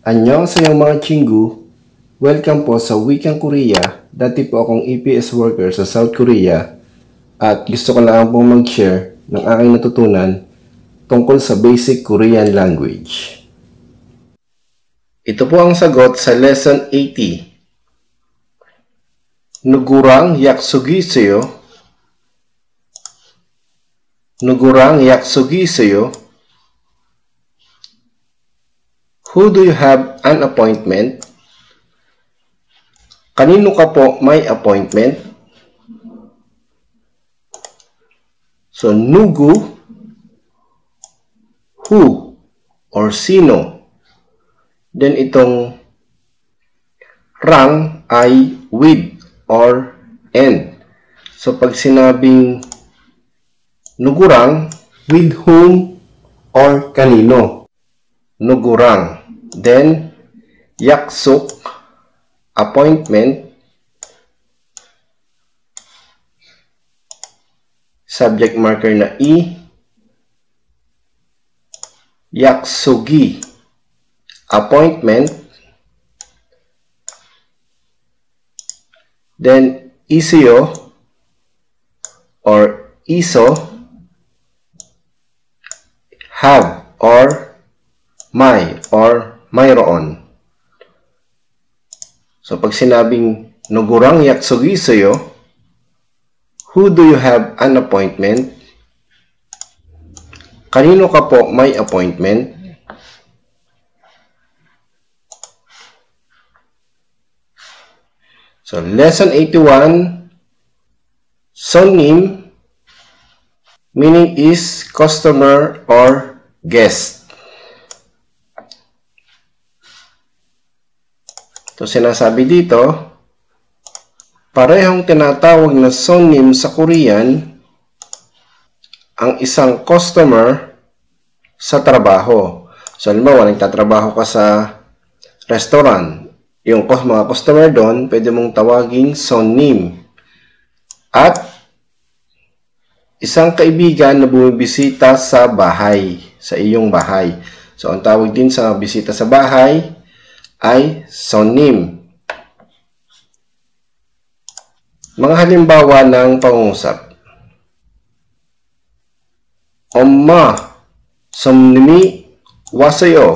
Annyeonghaseyo mga Chingu. Welcome po sa Wikang Korea. Dati po akong EPS worker sa South Korea at gusto ko lang pong mag-share ng aking natutunan tungkol sa basic Korean language. Ito po ang sagot sa Lesson 80. 누구랑 약속이 있어요? 누구랑 약속이 있어요? Who do you have an appointment? Kanino ka po may appointment? So, nugu, who, or sino. Then itong rang ay with or and. So, pag sinabing nugurang, with whom or kanino. Nugurang. Then, yaksuk, appointment, subject marker na i, yaksugi, appointment, then isyo or iso, have or may or mayroon. So, pag sinabing nugurang yaksugi sa'yo, who do you have an appointment? Kanino ka po may appointment? So, Lesson 81, Sonnim, meaning is customer or guest. So, sinasabi dito, parehong tinatawag na sonnim sa Korean ang isang customer sa trabaho. So, halimbawa, nagtatrabaho ka sa restaurant. Yung mga customer doon, pwede mong tawaging sonnim. At isang kaibigan na bumibisita sa bahay, sa iyong bahay. So, ang tawag din sa bisita sa bahay ay sonnim. Mga halimbawa ng pangungusap. 엄마, 손님이 왔어요.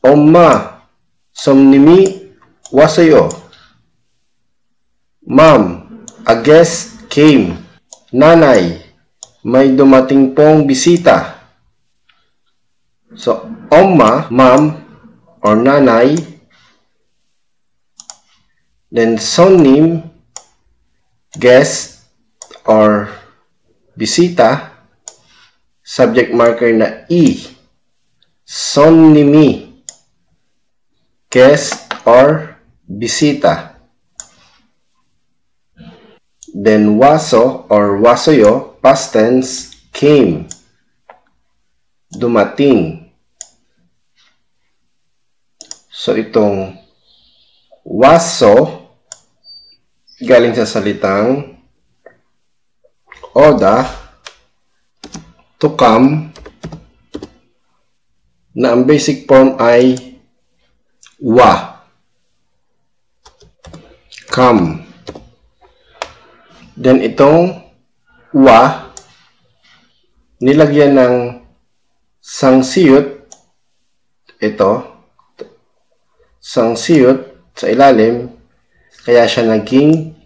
엄마, 손님이 왔어요. Mom, a guest came. Nanay, may dumating pong bisita. So, 엄마, mom, or nanay. Then, sonnim, guest, or bisita. Subject marker na i. Sonnimi, guest, or bisita. Then, waso, or wasoyo, past tense, came. Dumating. So, itong waso, galing sa salitang oda, to come, na ang basic form ay wa. Come. Then, itong wa, nilagyan ng sangsiyut, ito, sangsiyut sa ilalim, kaya siya naging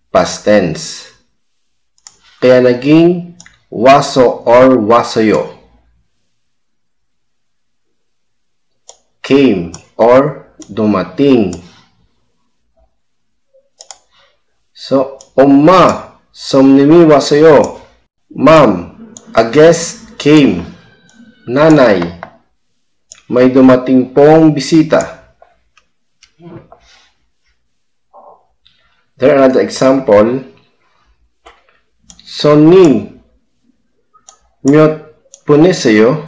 past tense. Kaya naging waso or wasoyo. Came or dumating. So, 엄마, 손님이 왔어요. Mom, a guest came. Nanay, may dumating pong bisita. There another example. 손님, 몇 분이세요?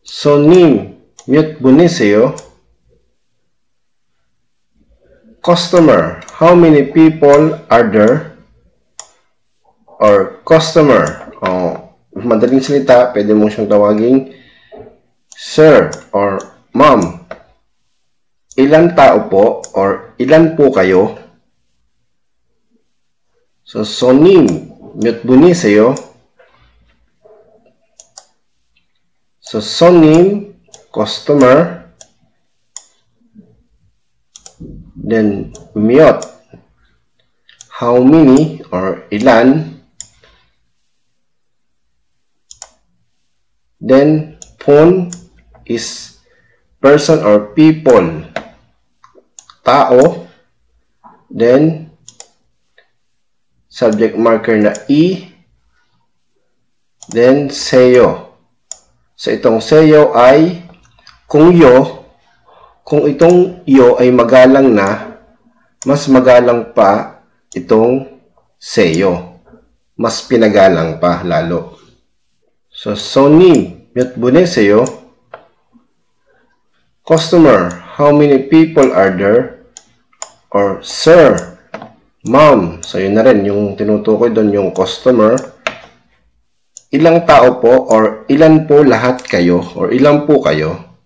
손님, 몇 분이세요? Customer, how many people are there? Or customer, madaling salita, pwede mo siyang tawaging Sir or ma'am, ilan tao po or ilan po kayo? So, 손님 몇 분이세요? So, 손님, customer, then 몇, how many or ilan, then 폰 is person or people, tao, then subject marker na E, then seyo. So itong seyo ay kung itong yo ay magalang na, mas magalang pa itong seyo. Mas pinagalang pa lalo. So 손님 몇 분이세요? Customer, how many people are there? Or sir, ma'am, so yun na rin yung tinutukoy doon yung customer. Ilang tao po or ilan po lahat kayo or ilan po kayo?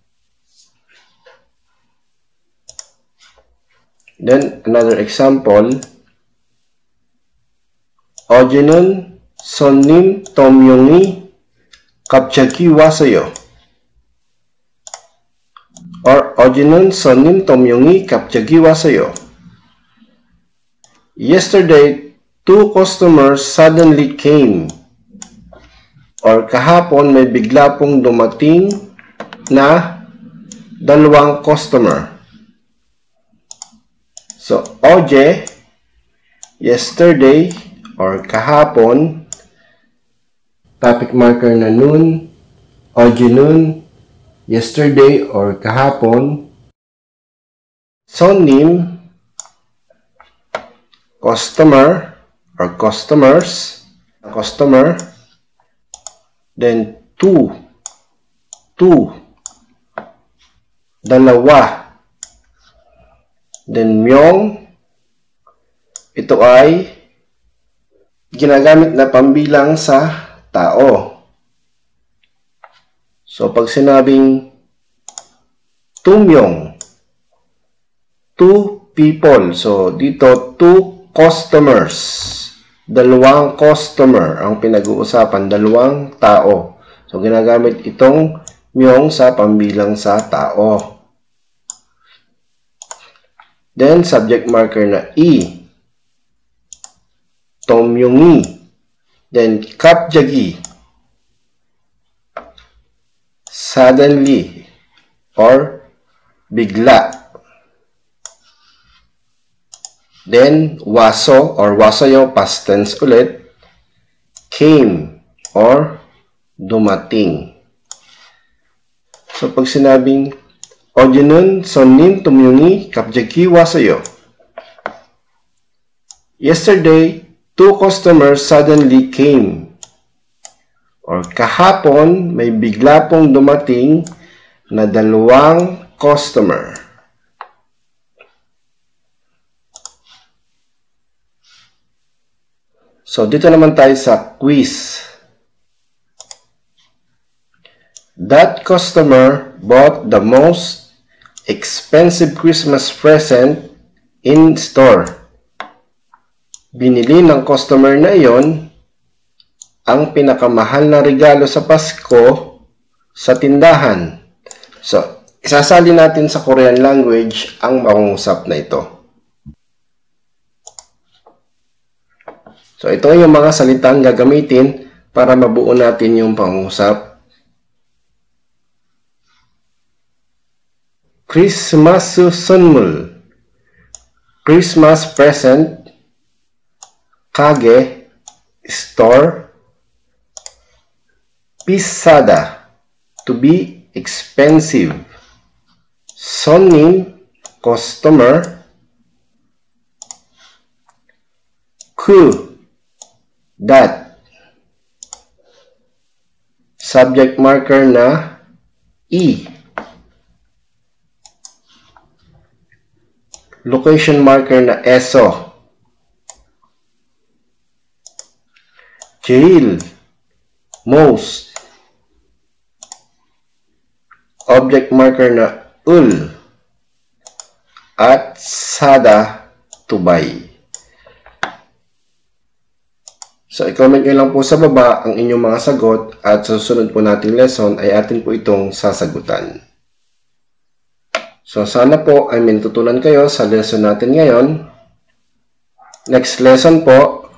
Then another example, 어제는 손님 2명이 갑자기 왔어요. Or 어제는 손님 2명이 갑자기 왔어요. Yesterday, 2 customers suddenly came. Or kahapon may bigla pong dumating na 2 customer. So, 어제, yesterday, or kahapon, topic marker na noon, 어제는, yesterday or kahapon, 손님, customer or customers, customer, then two, dalawa, then myong, ito ay ginagamit na pambilang sa tao. So, pag sinabing 2 myong, 2 people. So, dito 2 customers. 2 customer ang pinag-uusapan. 2 tao. So, ginagamit itong myong sa pambilang sa tao. Then, subject marker na E. tomyongi. Then, 갑자기. Suddenly or bigla. Then, waso or wasoyo, past tense ulit, came or dumating. So, pag sinabing, 어제는 손님 2명이 갑자기 왔어요. Yesterday, 2 customers suddenly came. Or kahapon, may bigla pong dumating na 2 customer. So, dito naman tayo sa quiz. That customer bought the most expensive Christmas present in store. Binili ng customer na iyon ang pinakamahal na regalo sa Pasko sa tindahan. So, isasali natin sa Korean language ang pangungusap na ito. So, ito yung mga salitang gagamitin para mabuo natin yung pangungusap. Christmas 선물, Christmas present, 가게, store, 비싸다, to be expensive, 손님, customer, that, subject marker na E, location marker na ESO, 제일, most, object marker na ul at sada tubay. So, i-comment nyo lang po sa baba ang inyong mga sagot at sa susunod po nating lesson ay atin po itong sasagutan. So, sana po ay may natutunan kayo sa lesson natin ngayon. Next lesson po,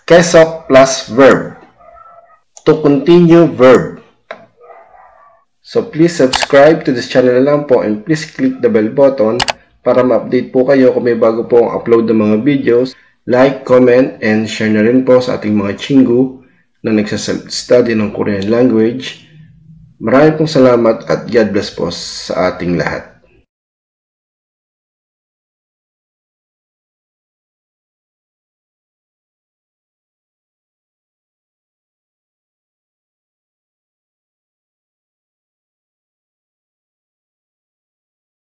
kesok plus verb. To continue verb. So, please subscribe to this channel lang po and please click the bell button para ma-update po kayo kung may bago po ang upload ng mga videos. Like, comment, and share na rin po sa ating mga chingu na nagsaself-study ng Korean language. Maraming pong salamat at God bless po sa ating lahat.